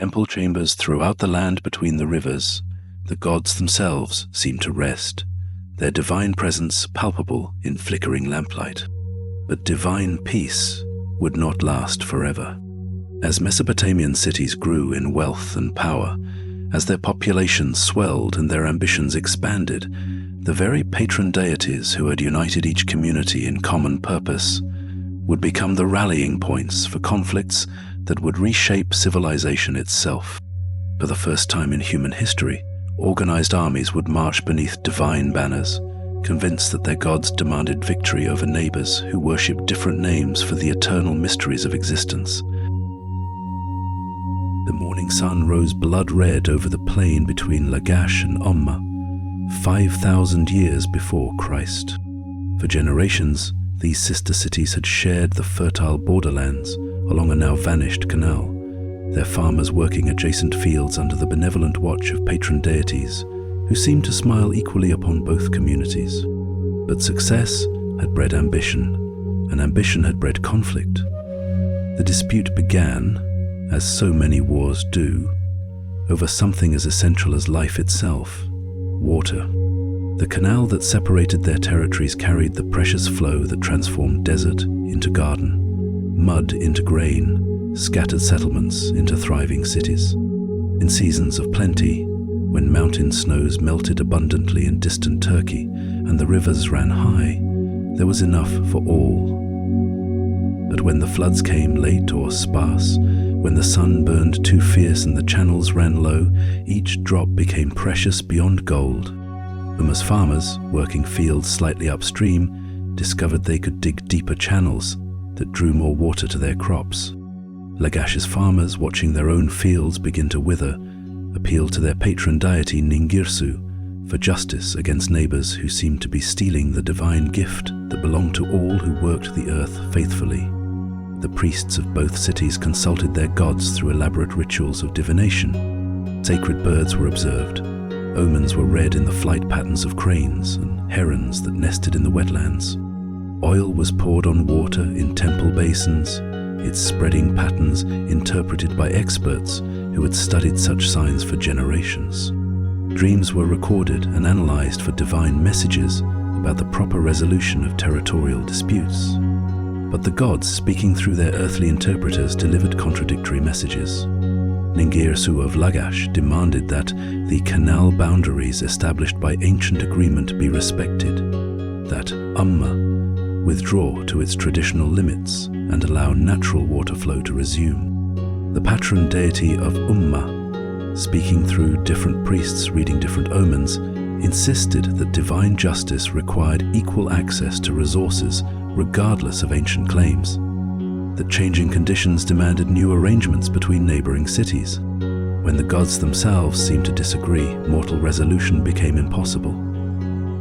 temple chambers throughout the land between the rivers, the gods themselves seemed to rest, their divine presence palpable in flickering lamplight. But divine peace would not last forever. As Mesopotamian cities grew in wealth and power, as their populations swelled and their ambitions expanded, the very patron deities who had united each community in common purpose would become the rallying points for conflicts that would reshape civilization itself. For the first time in human history, organized armies would march beneath divine banners, convinced that their gods demanded victory over neighbors who worshipped different names for the eternal mysteries of existence. The morning sun rose blood-red over the plain between Lagash and Umma, 5,000 years before Christ. For generations, these sister cities had shared the fertile borderlands along a now vanished canal, their farmers working adjacent fields under the benevolent watch of patron deities who seemed to smile equally upon both communities. But success had bred ambition, and ambition had bred conflict. The dispute began, as so many wars do, over something as essential as life itself: water. The canal that separated their territories carried the precious flow that transformed desert into garden, mud into grain, scattered settlements into thriving cities. In seasons of plenty, when mountain snows melted abundantly in distant Turkey and the rivers ran high, there was enough for all. But when the floods came late or sparse, when the sun burned too fierce and the channels ran low, each drop became precious beyond gold. Umma's farmers, working fields slightly upstream, discovered they could dig deeper channels that drew more water to their crops. Lagash's farmers, watching their own fields begin to wither, appealed to their patron deity Ningirsu for justice against neighbors who seemed to be stealing the divine gift that belonged to all who worked the earth faithfully. The priests of both cities consulted their gods through elaborate rituals of divination. Sacred birds were observed. Omens were read in the flight patterns of cranes and herons that nested in the wetlands. Oil was poured on water in temple basins, its spreading patterns interpreted by experts who had studied such signs for generations. Dreams were recorded and analyzed for divine messages about the proper resolution of territorial disputes. But the gods, speaking through their earthly interpreters, delivered contradictory messages. Ningirsu of Lagash demanded that the canal boundaries established by ancient agreement be respected, that Umma withdraw to its traditional limits and allow natural water flow to resume. The patron deity of Umma, speaking through different priests reading different omens, insisted that divine justice required equal access to resources regardless of ancient claims, that changing conditions demanded new arrangements between neighboring cities. When the gods themselves seemed to disagree, mortal resolution became impossible.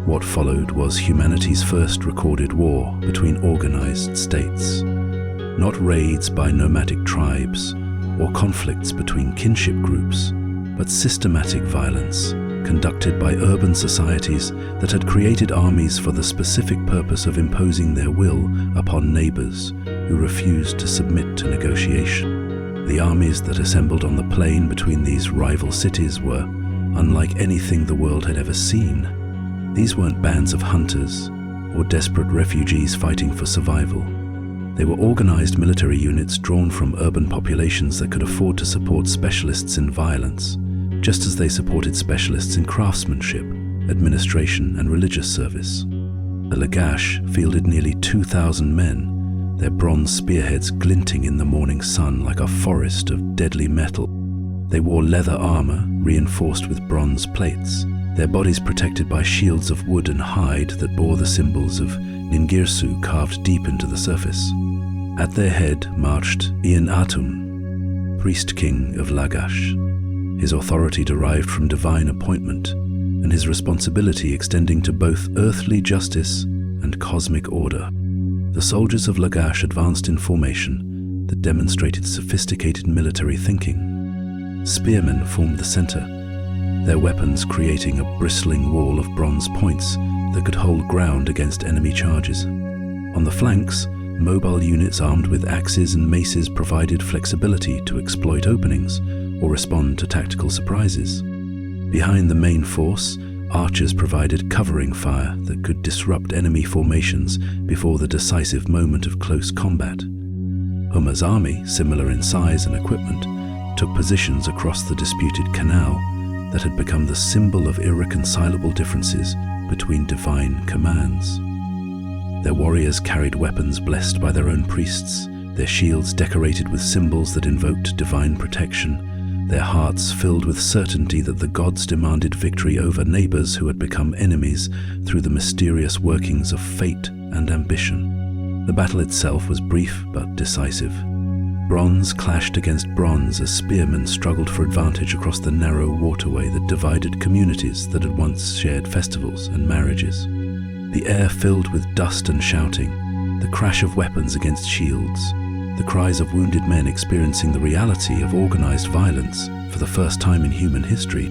What followed was humanity's first recorded war between organized states. Not raids by nomadic tribes or conflicts between kinship groups, but systematic violence conducted by urban societies that had created armies for the specific purpose of imposing their will upon neighbors who refused to submit to negotiation. The armies that assembled on the plain between these rival cities were unlike anything the world had ever seen. These weren't bands of hunters or desperate refugees fighting for survival. They were organized military units drawn from urban populations that could afford to support specialists in violence, just as they supported specialists in craftsmanship, administration, and religious service. The Lagash fielded nearly 2,000 men, their bronze spearheads glinting in the morning sun like a forest of deadly metal. They wore leather armor reinforced with bronze plates, their bodies protected by shields of wood and hide that bore the symbols of Ningirsu carved deep into the surface. At their head marched E05, priest king of Lagash, his authority derived from divine appointment, and his responsibility extending to both earthly justice and cosmic order. The soldiers of Lagash advanced in formation that demonstrated sophisticated military thinking. Spearmen formed the center, their weapons creating a bristling wall of bronze points that could hold ground against enemy charges. On the flanks, mobile units armed with axes and maces provided flexibility to exploit openings or respond to tactical surprises. Behind the main force, archers provided covering fire that could disrupt enemy formations before the decisive moment of close combat. Umma's army, similar in size and equipment, took positions across the disputed canal that had become the symbol of irreconcilable differences between divine commands. Their warriors carried weapons blessed by their own priests, their shields decorated with symbols that invoked divine protection, their hearts filled with certainty that the gods demanded victory over neighbors who had become enemies through the mysterious workings of fate and ambition. The battle itself was brief but decisive. Bronze clashed against bronze as spearmen struggled for advantage across the narrow waterway that divided communities that had once shared festivals and marriages. The air filled with dust and shouting, the crash of weapons against shields, the cries of wounded men experiencing the reality of organized violence for the first time in human history.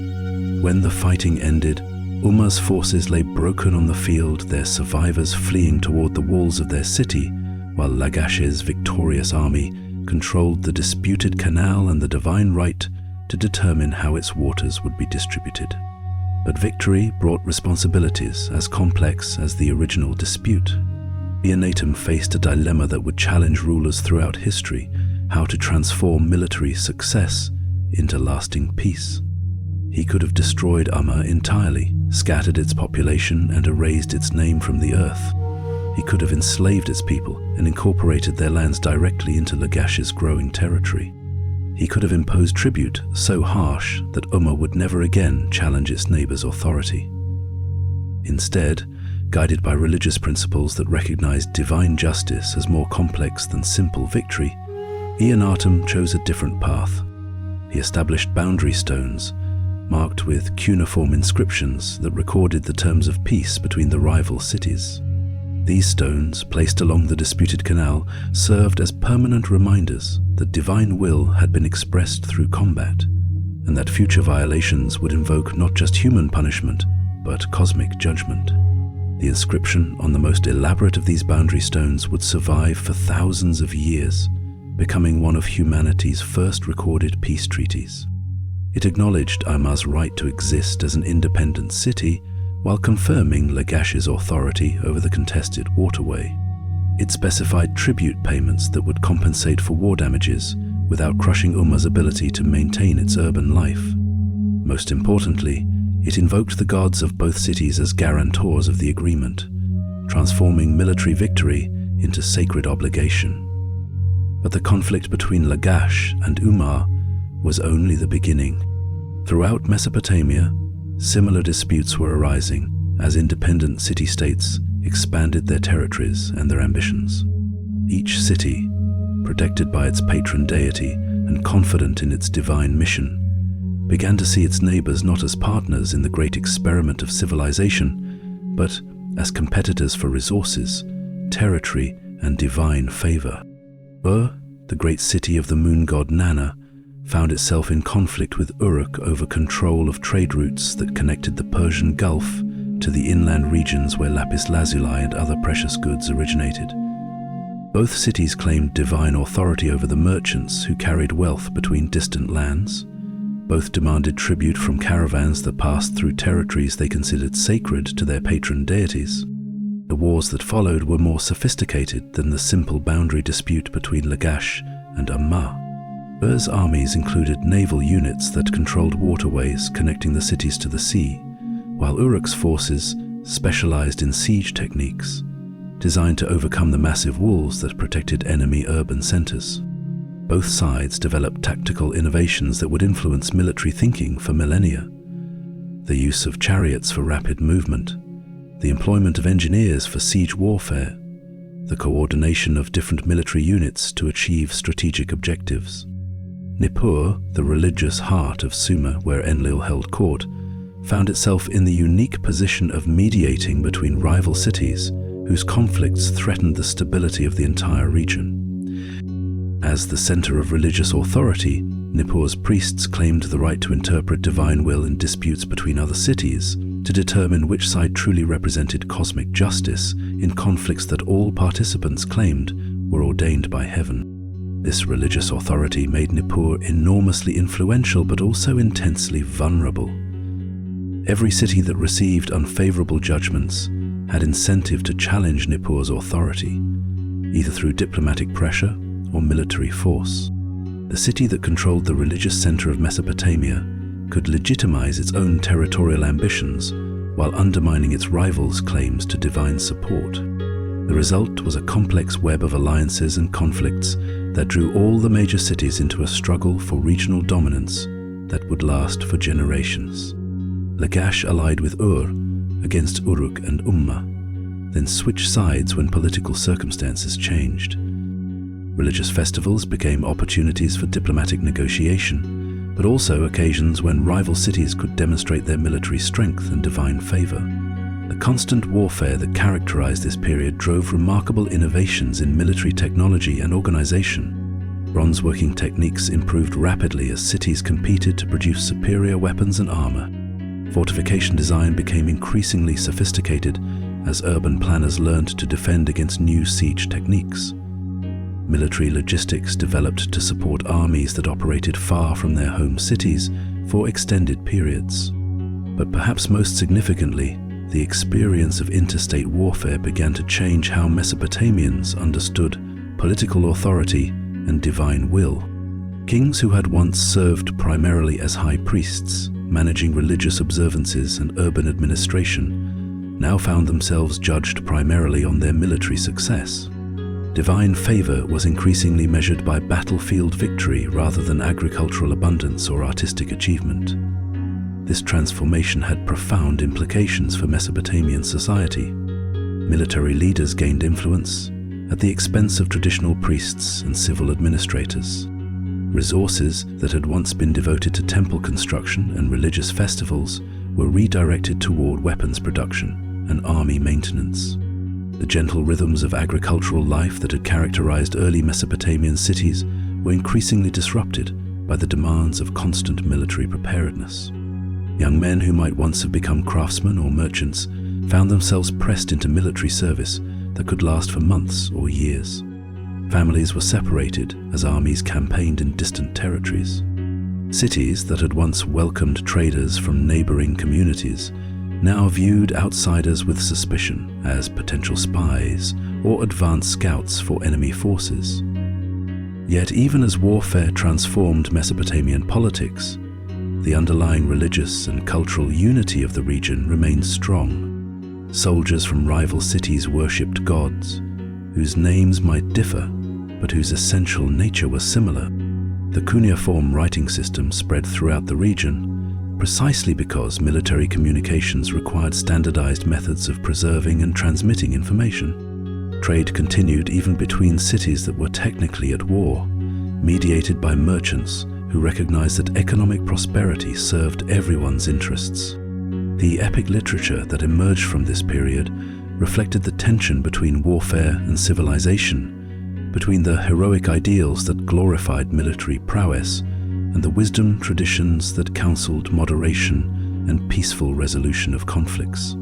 When the fighting ended, Umma's forces lay broken on the field, their survivors fleeing toward the walls of their city, while Lagash's victorious army controlled the disputed canal and the divine right to determine how its waters would be distributed. But victory brought responsibilities as complex as the original dispute. Eonatum faced a dilemma that would challenge rulers throughout history: how to transform military success into lasting peace. He could have destroyed Umma entirely, scattered its population and erased its name from the earth. He could have enslaved its people and incorporated their lands directly into Lagash's growing territory. He could have imposed tribute so harsh that Umma would never again challenge its neighbor's authority. Instead, guided by religious principles that recognized divine justice as more complex than simple victory, Eonatum chose a different path. He established boundary stones, marked with cuneiform inscriptions that recorded the terms of peace between the rival cities. These stones, placed along the disputed canal, served as permanent reminders that divine will had been expressed through combat, and that future violations would invoke not just human punishment, but cosmic judgment. The inscription on the most elaborate of these boundary stones would survive for thousands of years, becoming one of humanity's first recorded peace treaties. It acknowledged Umma's right to exist as an independent city, while confirming Lagash's authority over the contested waterway. It specified tribute payments that would compensate for war damages without crushing Umma's ability to maintain its urban life. Most importantly, it invoked the gods of both cities as guarantors of the agreement, transforming military victory into sacred obligation. But the conflict between Lagash and Umma was only the beginning. Throughout Mesopotamia, similar disputes were arising as independent city-states expanded their territories and their ambitions. Each city, protected by its patron deity and confident in its divine mission, began to see its neighbors not as partners in the great experiment of civilization, but as competitors for resources, territory, and divine favor. The great city of the moon god Nana, found itself in conflict with Uruk over control of trade routes that connected the Persian Gulf to the inland regions where lapis lazuli and other precious goods originated. Both cities claimed divine authority over the merchants who carried wealth between distant lands. Both demanded tribute from caravans that passed through territories they considered sacred to their patron deities. The wars that followed were more sophisticated than the simple boundary dispute between Lagash and Umma. Ur's armies included naval units that controlled waterways connecting the cities to the sea, while Uruk's forces specialized in siege techniques, designed to overcome the massive walls that protected enemy urban centers. Both sides developed tactical innovations that would influence military thinking for millennia. The use of chariots for rapid movement, the employment of engineers for siege warfare, the coordination of different military units to achieve strategic objectives. Nippur, the religious heart of Sumer where Enlil held court, found itself in the unique position of mediating between rival cities whose conflicts threatened the stability of the entire region. As the center of religious authority, Nippur's priests claimed the right to interpret divine will in disputes between other cities, to determine which side truly represented cosmic justice in conflicts that all participants claimed were ordained by heaven. This religious authority made Nippur enormously influential but also intensely vulnerable. Every city that received unfavorable judgments had incentive to challenge Nippur's authority, either through diplomatic pressure or military force. The city that controlled the religious center of Mesopotamia could legitimize its own territorial ambitions while undermining its rivals' claims to divine support. The result was a complex web of alliances and conflicts that drew all the major cities into a struggle for regional dominance that would last for generations. Lagash allied with Ur against Uruk and Umma, then switched sides when political circumstances changed. Religious festivals became opportunities for diplomatic negotiation, but also occasions when rival cities could demonstrate their military strength and divine favor. The constant warfare that characterized this period drove remarkable innovations in military technology and organization. Bronze-working techniques improved rapidly as cities competed to produce superior weapons and armor. Fortification design became increasingly sophisticated as urban planners learned to defend against new siege techniques. Military logistics developed to support armies that operated far from their home cities for extended periods. But perhaps most significantly, the experience of interstate warfare began to change how Mesopotamians understood political authority and divine will. Kings who had once served primarily as high priests, managing religious observances and urban administration, now found themselves judged primarily on their military success. Divine favor was increasingly measured by battlefield victory rather than agricultural abundance or artistic achievement. This transformation had profound implications for Mesopotamian society. Military leaders gained influence at the expense of traditional priests and civil administrators. Resources that had once been devoted to temple construction and religious festivals were redirected toward weapons production and army maintenance. The gentle rhythms of agricultural life that had characterized early Mesopotamian cities were increasingly disrupted by the demands of constant military preparedness. Young men who might once have become craftsmen or merchants found themselves pressed into military service that could last for months or years. Families were separated as armies campaigned in distant territories. Cities that had once welcomed traders from neighboring communities now viewed outsiders with suspicion as potential spies or advanced scouts for enemy forces. Yet even as warfare transformed Mesopotamian politics, the underlying religious and cultural unity of the region remained strong. Soldiers from rival cities worshipped gods, whose names might differ, but whose essential nature was similar. The cuneiform writing system spread throughout the region precisely because military communications required standardized methods of preserving and transmitting information. Trade continued even between cities that were technically at war, mediated by merchants who recognized that economic prosperity served everyone's interests. The epic literature that emerged from this period reflected the tension between warfare and civilization, between the heroic ideals that glorified military prowess and the wisdom traditions that counseled moderation and peaceful resolution of conflicts.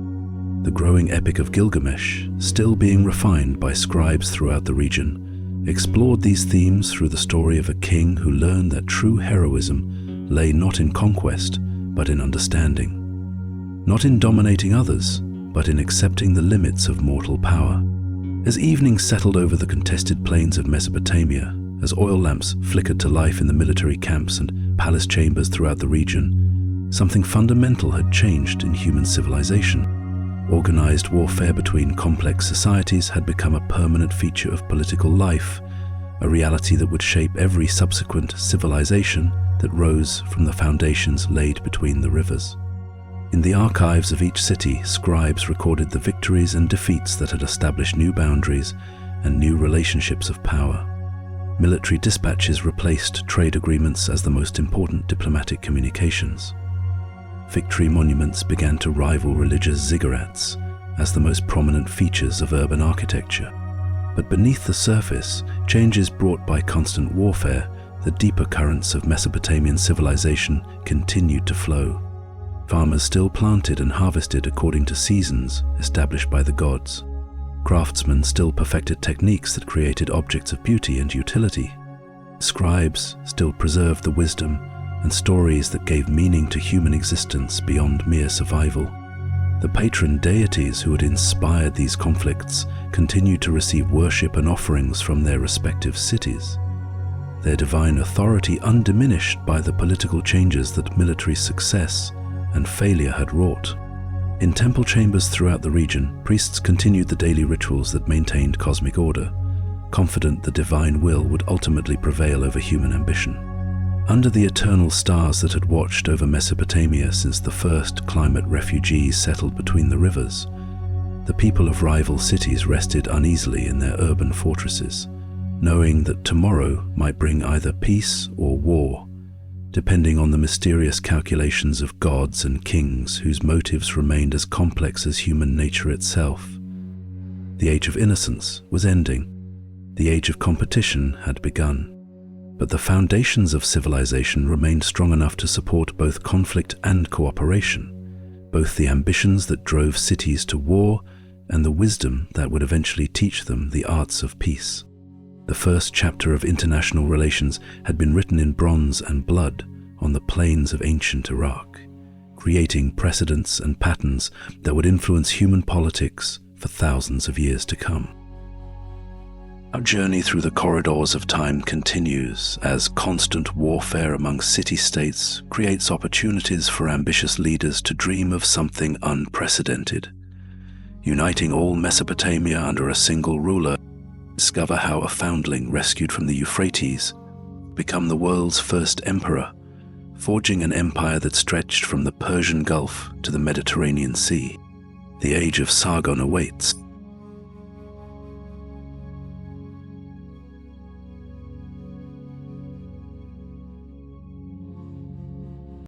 The growing Epic of Gilgamesh, still being refined by scribes throughout the region, explored these themes through the story of a king who learned that true heroism lay not in conquest, but in understanding. Not in dominating others, but in accepting the limits of mortal power. As evening settled over the contested plains of Mesopotamia, as oil lamps flickered to life in the military camps and palace chambers throughout the region, something fundamental had changed in human civilization. Organized warfare between complex societies had become a permanent feature of political life, a reality that would shape every subsequent civilization that rose from the foundations laid between the rivers. In the archives of each city, scribes recorded the victories and defeats that had established new boundaries and new relationships of power. Military dispatches replaced trade agreements as the most important diplomatic communications. Victory monuments began to rival religious ziggurats as the most prominent features of urban architecture. But beneath the surface, changes brought by constant warfare, the deeper currents of Mesopotamian civilization continued to flow. Farmers still planted and harvested according to seasons established by the gods. Craftsmen still perfected techniques that created objects of beauty and utility. Scribes still preserved the wisdom and stories that gave meaning to human existence beyond mere survival. The patron deities who had inspired these conflicts continued to receive worship and offerings from their respective cities, their divine authority undiminished by the political changes that military success and failure had wrought. In temple chambers throughout the region, priests continued the daily rituals that maintained cosmic order, confident the divine will would ultimately prevail over human ambition. Under the eternal stars that had watched over Mesopotamia since the first climate refugees settled between the rivers, the people of rival cities rested uneasily in their urban fortresses, knowing that tomorrow might bring either peace or war, depending on the mysterious calculations of gods and kings whose motives remained as complex as human nature itself. The age of innocence was ending. The age of competition had begun. But the foundations of civilization remained strong enough to support both conflict and cooperation, both the ambitions that drove cities to war and the wisdom that would eventually teach them the arts of peace. The first chapter of international relations had been written in bronze and blood on the plains of ancient Iraq, creating precedents and patterns that would influence human politics for thousands of years to come. Our journey through the corridors of time continues as constant warfare among city-states creates opportunities for ambitious leaders to dream of something unprecedented. Uniting all Mesopotamia under a single ruler, discover how a foundling rescued from the Euphrates become the world's first emperor, forging an empire that stretched from the Persian Gulf to the Mediterranean Sea. The age of Sargon awaits.